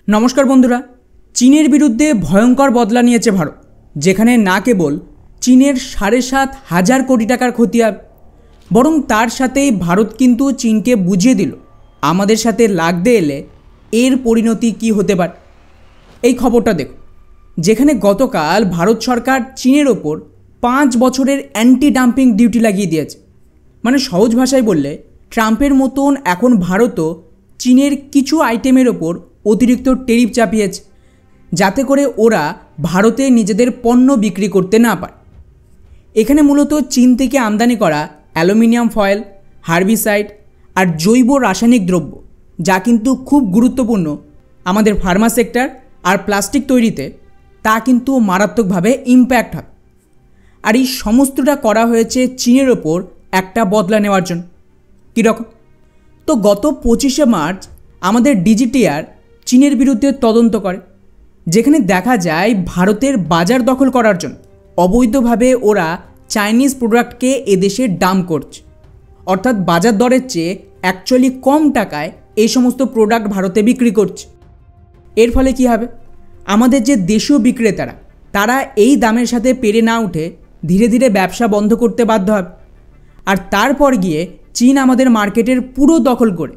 নমস্কার বন্ধুরা। চীনের বিরুদ্ধে ভয়ঙ্কর বদলা নিয়েছে ভারত, যেখানে না কেবল চীনের ৭,৫০০ কোটি টাকার ক্ষতি হবে, বরং তার সাথেই ভারত কিন্তু চীনকে বুঝিয়ে দিল আমাদের সাথে লাগতে এলে এর পরিণতি কী হতে পারে। এই খবরটা দেখুন, যেখানে গতকাল ভারত সরকার চীনের ওপর ৫ বছরের অ্যান্টি ডাম্পিং ডিউটি লাগিয়ে দিয়েছে। মানে সহজ ভাষায় বললে, ট্রাম্পের মতন এখন ভারতও চীনের কিছু আইটেমের ওপর অতিরিক্ত ট্যারিফ চাপিয়েছে, যাতে করে ওরা ভারতে নিজেদের পণ্য বিক্রি করতে না পারে। এখানে মূলত চীন থেকে আমদানি করা অ্যালুমিনিয়াম ফয়েল, হার্বিসাইড আর জৈব রাসায়নিক দ্রব্য, যা কিন্তু খুব গুরুত্বপূর্ণ আমাদের ফার্মা সেক্টর আর প্লাস্টিক তৈরিতে, তা কিন্তু মারাত্মকভাবে ইম্প্যাক্ট হয়। আর এই সমস্তটা করা হয়েছে চীনের ওপর একটা বদলা নেওয়ার জন্য। কীরকম? তো গত 25শে মার্চ আমাদের ডিজিটিআর চীনের বিরুদ্ধে তদন্ত করে, যেখানে দেখা যায় ভারতের বাজার দখল করার জন্য অবৈধভাবে ওরা চাইনিজ প্রোডাক্টকে এদেশে ডাম্প করছে। অর্থাৎ বাজার দরের চেয়ে অ্যাকচুয়ালি কম টাকায় এই সমস্ত প্রোডাক্ট ভারতে বিক্রি করছে। এর ফলে কী হবে? আমাদের যে দেশীয় বিক্রেতারা, তারা এই দামের সাথে পেরে না উঠে ধীরে ধীরে ব্যবসা বন্ধ করতে বাধ্য হবে। আর তারপর গিয়ে চীন আমাদের মার্কেটের পুরো দখল করে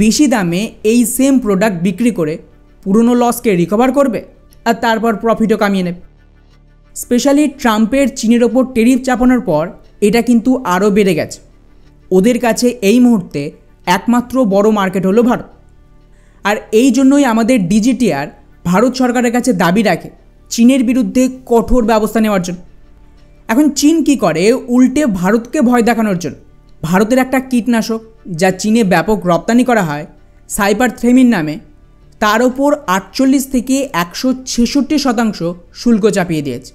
বেশি দামে এই সেম প্রোডাক্ট বিক্রি করে পুরনো লসকে রিকভার করবে আর তারপর প্রফিটও কামিয়ে নেবে। স্পেশালি ট্রাম্পের চীনের ওপর ট্যারিফ চাপানোর পর এটা কিন্তু আরও বেড়ে গেছে। ওদের কাছে এই মুহূর্তে একমাত্র বড় মার্কেট হলো ভারত। আর এই জন্যই আমাদের ডিজিটিআর ভারত সরকারের কাছে দাবি রাখে চীনের বিরুদ্ধে কঠোর ব্যবস্থা নেওয়ার জন্য। এখন চীন কি করে? উল্টে ভারতকে ভয় দেখানোর জন্য ভারতের একটা কীটনাশক, যা চীনে ব্যাপক রপ্তানি করা হয়, সাইপারথ্রেমিন নামে, তার ওপর 48 থেকে 166% শুল্ক চাপিয়ে দিয়েছে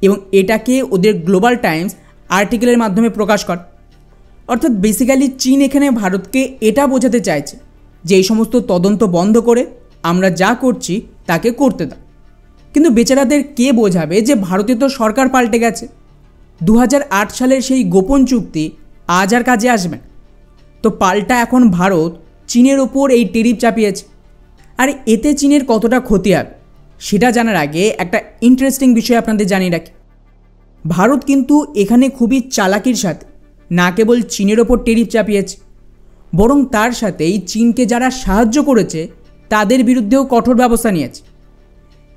এবং এটাকে ওদের গ্লোবাল টাইমস আর্টিকেলের মাধ্যমে প্রকাশ করে। অর্থাৎ বেসিক্যালি চীন এখানে ভারতকে এটা বোঝাতে চাইছে যে এই সমস্ত তদন্ত বন্ধ করে আমরা যা করছি তাকে করতে দাও। কিন্তু বেচারাদের কে বোঝাবে যে ভারতে তো সরকার পাল্টে গেছে। 2008 সালের সেই গোপন চুক্তি আজ আর কাজে আসবে না। তো পাল্টা এখন ভারত চীনের ওপর এই ট্যারিফ চাপিয়েছে। আর এতে চীনের কতটা ক্ষতি হবে সেটা জানার আগে একটা ইন্টারেস্টিং বিষয় আপনাদের জানিয়ে রাখি। ভারত কিন্তু এখানে খুবই চালাকির সাথে না কেবল চীনের ওপর ট্যারিফ চাপিয়েছে, বরং তার সাথেই চীনকে যারা সাহায্য করেছে তাদের বিরুদ্ধেও কঠোর ব্যবস্থা নিয়েছে।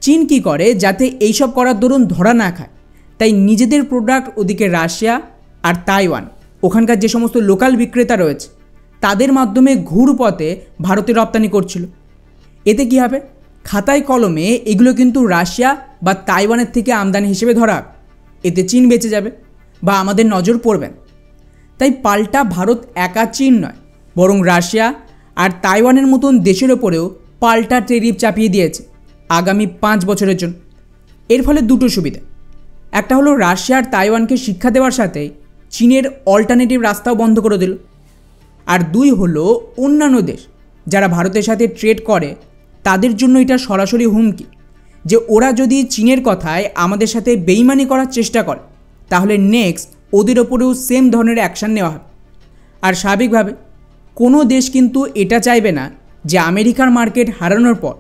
চীন কি করে? যাতে এইসব করার দরুন ধরা না খায়, তাই নিজেদের প্রোডাক্ট ওদিকে রাশিয়া আর তাইওয়ান, ওখানকার যে সমস্ত লোকাল বিক্রেতা রয়েছে, তাদের মাধ্যমে ঘুরপথে ভারতে রপ্তানি করছিল। এতে কী হবে? খাতায় কলমে এগুলো কিন্তু রাশিয়া বা তাইওয়ানের থেকে আমদানি হিসেবে ধরা হবে। এতে চীন বেঁচে যাবে বা আমাদের নজর পড়বে না। তাই পাল্টা ভারত একা চীন নয়, বরং রাশিয়া আর তাইওয়ানের মতন দেশের ওপরেও পাল্টা ট্যারিফ চাপিয়ে দিয়েছে আগামী 5 বছরের জন্য। এর ফলে দুটো সুবিধা। একটা হলো রাশিয়া আর তাইওয়ানকে শিক্ষা দেওয়ার সাথে চীনের অল্টারনেটিভ রাস্তাও বন্ধ করে দিল। আর 2 হলো অন্যান্য দেশ যারা ভারতের সাথে ট্রেড করে তাদের জন্য এটা সরাসরি হুমকি যে ওরা যদি চীনের কথায় আমাদের সাথে বেইমানি করার চেষ্টা করে তাহলে নেক্সট ওদের ওপরেও সেম ধরনের অ্যাকশান নেওয়া হবে। আর স্বাভাবিকভাবে কোনো দেশ কিন্তু এটা চাইবে না যে আমেরিকার মার্কেট হারানোর পর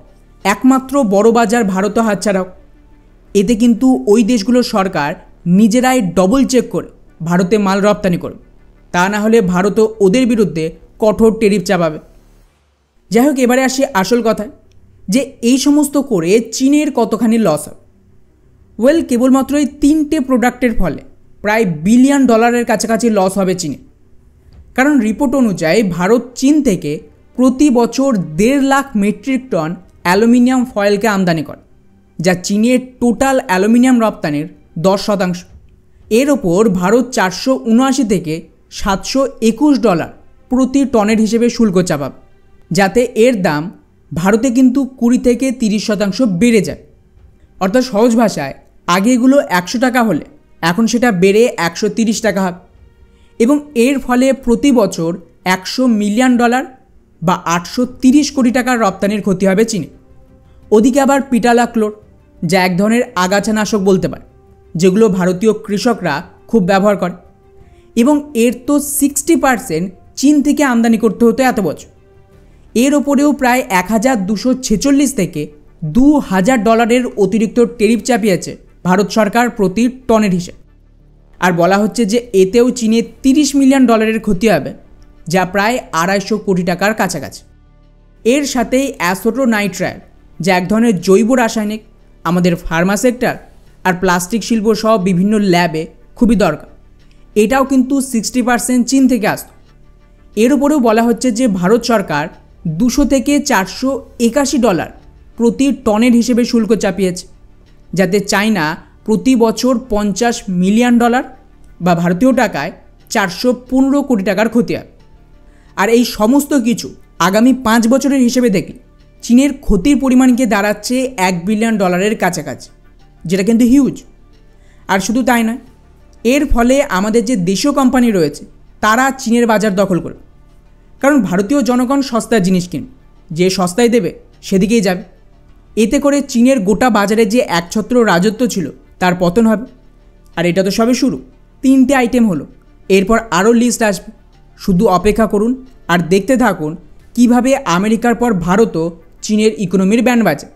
একমাত্র বড় বাজার ভারতও হাতছাড়া হোক। এতে কিন্তু ওই দেশগুলোর সরকার নিজেরাই ডবল চেক করে ভারতে মাল রপ্তানি করবে, তা না হলে ভারতও ওদের বিরুদ্ধে কঠোর ট্যারিফ চাপাবে। যাই হোক, এবারে আসি আসল কথায় যে এই সমস্ত করে চীনের কতখানি লস হবে। কেবলমাত্র এই 3টে প্রোডাক্টের ফলে প্রায় $1 বিলিয়ন কাছাকাছি লস হবে চীনে। কারণ রিপোর্ট অনুযায়ী ভারত চীন থেকে প্রতি বছর 1.5 লাখ মেট্রিক টন অ্যালুমিনিয়াম ফয়েলকে আমদানি করে, যা চীনের টোটাল অ্যালুমিনিয়াম রপ্তানির 10%। এর ওপর ভারত $479 থেকে $721 প্রতি টনের হিসেবে শুল্ক চাপাবে, যাতে এর দাম ভারতে কিন্তু 20 থেকে 30% বেড়ে যায়। অর্থাৎ সহজ ভাষায় আগে এগুলো 100 টাকা হলে এখন সেটা বেড়ে 130 টাকা হবে এবং এর ফলে প্রতি বছর $100 মিলিয়ন বা 830 কোটি টাকার রপ্তানির ক্ষতি হবে চীনে। ওদিকে আবার পিটালাক্লোর, যা এক ধরনের আগাছানাশক বলতে পারে, যেগুলো ভারতীয় কৃষকরা খুব ব্যবহার করে এবং এর তো 60% চীন থেকে আমদানি করতে হতো এত বছর। এর ওপরেও প্রায় 1246 থেকে $2000 অতিরিক্ত ট্যারিফ চাপিয়েছে ভারত সরকার প্রতি টনের হিসেবে। আর বলা হচ্ছে যে এতেও চীনের $30 মিলিয়ন ক্ষতি হবে, যা প্রায় 250 কোটি টাকার কাছাকাছি। এর সাথেই অ্যাসোটোনাইট্রাইল, যা এক ধরনের জৈব রাসায়নিক, আমাদের ফার্মা সেক্টর আর প্লাস্টিক শিল্প সহ বিভিন্ন ল্যাবে খুবই দরকার। এটাও কিন্তু 60% চীন থেকে আসত। এর উপরেও বলা হচ্ছে যে ভারত সরকার $200 থেকে $481 প্রতি টনের হিসেবে শুল্ক চাপিয়েছে, যাতে চায়না প্রতি বছর $50 মিলিয়ন বা ভারতীয় টাকায় 415 কোটি টাকার ক্ষতি হয়। আর এই সমস্ত কিছু আগামী 5 বছরের হিসেবে দেখলে চীনের ক্ষতির পরিমাণ গিয়ে দাঁড়াচ্ছে $1 বিলিয়ন কাছাকাছি, যেটা কিন্তু হিউজ। আর শুধু তাই নয়, এর ফলে আমাদের যে দেশীয় কোম্পানি রয়েছে তারা চীনের বাজার দখল করবে, কারণ ভারতীয় জনগণ সস্তার জিনিস কিনবে, যে সস্তায় দেবে সেদিকেই যাবে। এতে করে চীনের গোটা বাজারে যে একছত্র রাজত্ব ছিল তার পতন হবে। আর এটা তো সবে শুরু, 3টে আইটেম হলো, এরপর আরও লিস্ট আসবে। শুধু অপেক্ষা করুন আর দেখতে থাকুন কিভাবে আমেরিকার পর ভারতও চীনের ইকোনমির ব্যান্ড বাজে।